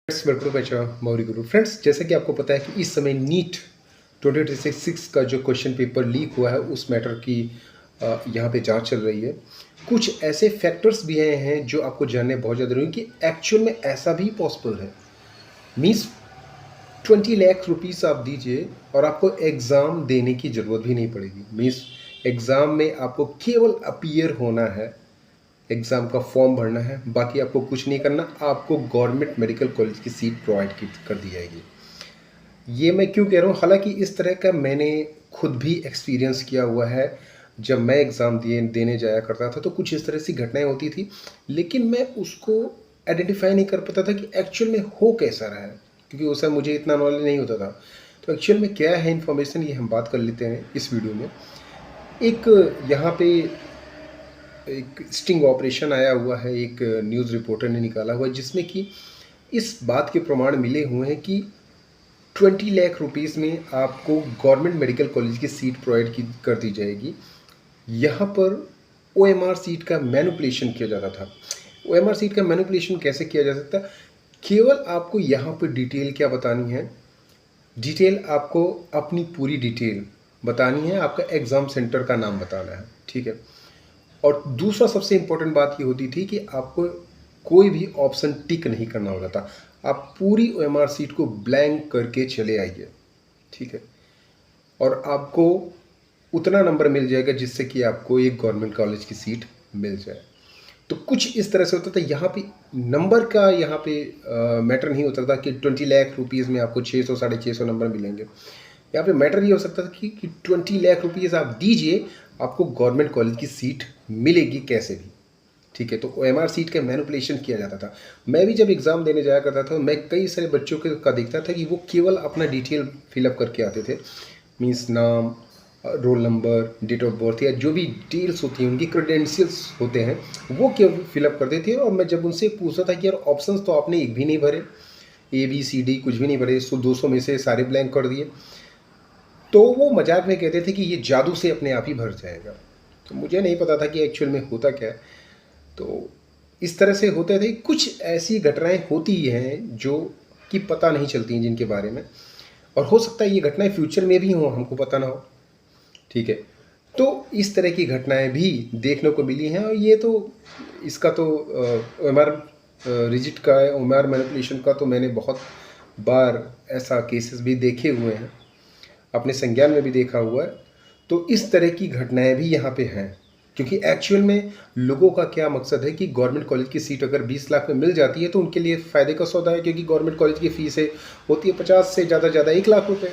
Welcome to my Mauri Guru. Friends, जैसा कि आपको पता है कि इस समय नीट 2026 का जो क्वेश्चन पेपर लीक हुआ है उस मैटर की यहाँ पे जांच चल रही है। कुछ ऐसे फैक्टर्स भी आए हैं जो आपको जानने बहुत ज़्यादा जरूरी है कि एक्चुअल में ऐसा भी पॉसिबल है। मीन्स 20 लाख रुपीस आप दीजिए और आपको एग्ज़ाम देने की ज़रूरत भी नहीं पड़ेगी। मीन्स एग्ज़ाम में आपको केवल अपीयर होना है, एग्ज़ाम का फॉर्म भरना है, बाकी आपको कुछ नहीं करना। आपको गवर्नमेंट मेडिकल कॉलेज की सीट प्रोवाइड कर दी जाएगी। ये मैं क्यों कह रहा हूँ, हालांकि इस तरह का मैंने खुद भी एक्सपीरियंस किया हुआ है। जब मैं एग्ज़ाम देने जाया करता था तो कुछ इस तरह सी घटनाएं होती थी, लेकिन मैं उसको आइडेंटिफाई नहीं कर पाता था कि एक्चुअल में हो कैसा रहा है, क्योंकि उस समय मुझे इतना नॉलेज नहीं होता था। तो एक्चुअल में क्या है इन्फॉर्मेशन, ये हम बात कर लेते हैं इस वीडियो में। एक यहाँ पे एक स्टिंग ऑपरेशन आया हुआ है, एक न्यूज़ रिपोर्टर ने निकाला हुआ है, जिसमें कि इस बात के प्रमाण मिले हुए हैं कि 20 लाख रुपीस में आपको गवर्नमेंट मेडिकल कॉलेज की सीट प्रोवाइड कर दी जाएगी। यहाँ पर ओएमआर सीट का मैनिपुलेशन किया जाता था। ओएमआर सीट का मैनिपुलेशन कैसे किया जा सकता है? केवल आपको यहाँ पर डिटेल क्या बतानी है, डिटेल आपको अपनी पूरी डिटेल बतानी है, आपका एग्ज़ाम सेंटर का नाम बताना है, ठीक है। और दूसरा सबसे इम्पोर्टेंट बात ये होती थी कि आपको कोई भी ऑप्शन टिक नहीं करना होता था। आप पूरी ओएमआर सीट को ब्लैंक करके चले आइए, ठीक है, और आपको उतना नंबर मिल जाएगा जिससे कि आपको एक गवर्नमेंट कॉलेज की सीट मिल जाए। तो कुछ इस तरह से होता था। यहाँ पे नंबर का यहाँ पे मैटर नहीं होता था कि 20 लाख रुपीज़ में आपको 600 650 नंबर मिलेंगे। यहाँ पे मैटर ये हो सकता था कि 20 लाख रुपीज़ आप दीजिए, आपको गवर्नमेंट कॉलेज की सीट मिलेगी कैसे भी, ठीक है। तो ओएमआर सीट का मैनिपुलेशन किया जाता था। मैं भी जब एग्ज़ाम देने जाया करता था, मैं कई सारे बच्चों का देखता था कि वो केवल अपना डिटेल फिलअप करके आते थे। मीन्स नाम, roll number, date of birth या जो भी डिटेल्स होती हैं, उनकी क्रेडेंशियल्स होते हैं, वो केवल फिलअप करते थे। और मैं जब उनसे पूछता था कि यार ऑप्शंस तो आपने एक भी नहीं भरे, ABCD कुछ भी नहीं भरे, 200 में से सारे ब्लैंक कर दिए, तो वो मजाक में कहते थे कि ये जादू से अपने आप ही भर जाएगा। तो मुझे नहीं पता था कि एक्चुअल में होता क्या है। तो इस तरह से होते थे। कुछ ऐसी घटनाएं होती हैं जो कि पता नहीं चलती हैं, जिनके बारे में, और हो सकता है ये घटनाएं फ्यूचर में भी हों, हमको पता ना हो, ठीक है। तो इस तरह की घटनाएं भी देखने को मिली हैं। और ये तो इसका तो ओएमआर रिजिट का, ओएमआर मैनिपुलेशन का तो मैंने बहुत बार ऐसा केसेस भी देखे हुए हैं, अपने संज्ञान में भी देखा हुआ है। तो इस तरह की घटनाएं भी यहाँ पे हैं, क्योंकि एक्चुअल में लोगों का क्या मकसद है कि गवर्नमेंट कॉलेज की सीट अगर 20 लाख में मिल जाती है तो उनके लिए फ़ायदे का सौदा है, क्योंकि गवर्नमेंट कॉलेज की फ़ीस होती है 50 से ज़्यादा 1 लाख रुपये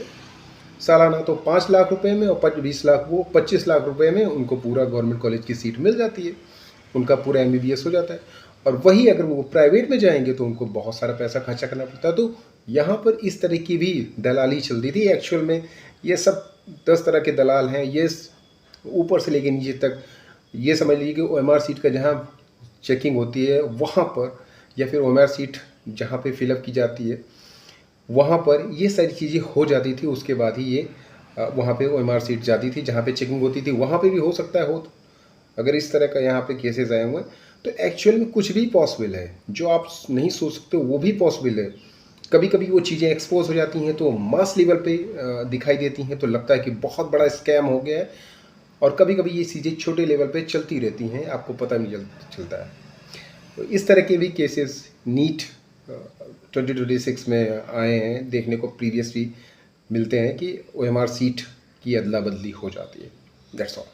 सालाना। तो 5 लाख रुपए में और 20 लाख, वो 25 लाख रुपए में उनको पूरा गवर्नमेंट कॉलेज की सीट मिल जाती है, उनका पूरा MBBS हो जाता है। और वही अगर वो प्राइवेट में जाएंगे तो उनको बहुत सारा पैसा खर्चा करना पड़ता है। तो यहाँ पर इस तरह की भी दलाली चलती थी। एक्चुअल में ये सब 10 तरह के दलाल हैं, ये ऊपर से लेके नीचे तक। ये समझ लीजिए कि OMR सीट का जहाँ चेकिंग होती है वहाँ पर, या फिर OMR सीट जहाँ पे फिलअप की जाती है वहाँ पर ये सारी चीज़ें हो जाती थी। उसके बाद ही ये वहाँ पे OMR सीट जाती थी जहाँ पे चेकिंग होती थी, वहाँ पे भी हो सकता है हो। अगर इस तरह का यहाँ पे केसेस आए हुए हैं तो एक्चुअल में कुछ भी पॉसिबल है, जो आप नहीं सोच सकते वो भी पॉसिबल है। कभी कभी वो चीज़ें एक्सपोज हो जाती हैं तो मास लेवल पे दिखाई देती हैं, तो लगता है कि बहुत बड़ा स्कैम हो गया है। और कभी कभी ये चीज़ें छोटे लेवल पे चलती रहती हैं, आपको पता नहीं चलता है। तो इस तरह के भी केसेस नीट 2026 में आए हैं देखने को। प्रीवियस भी मिलते हैं कि OMR सीट की अदला बदली हो जाती है। That's all.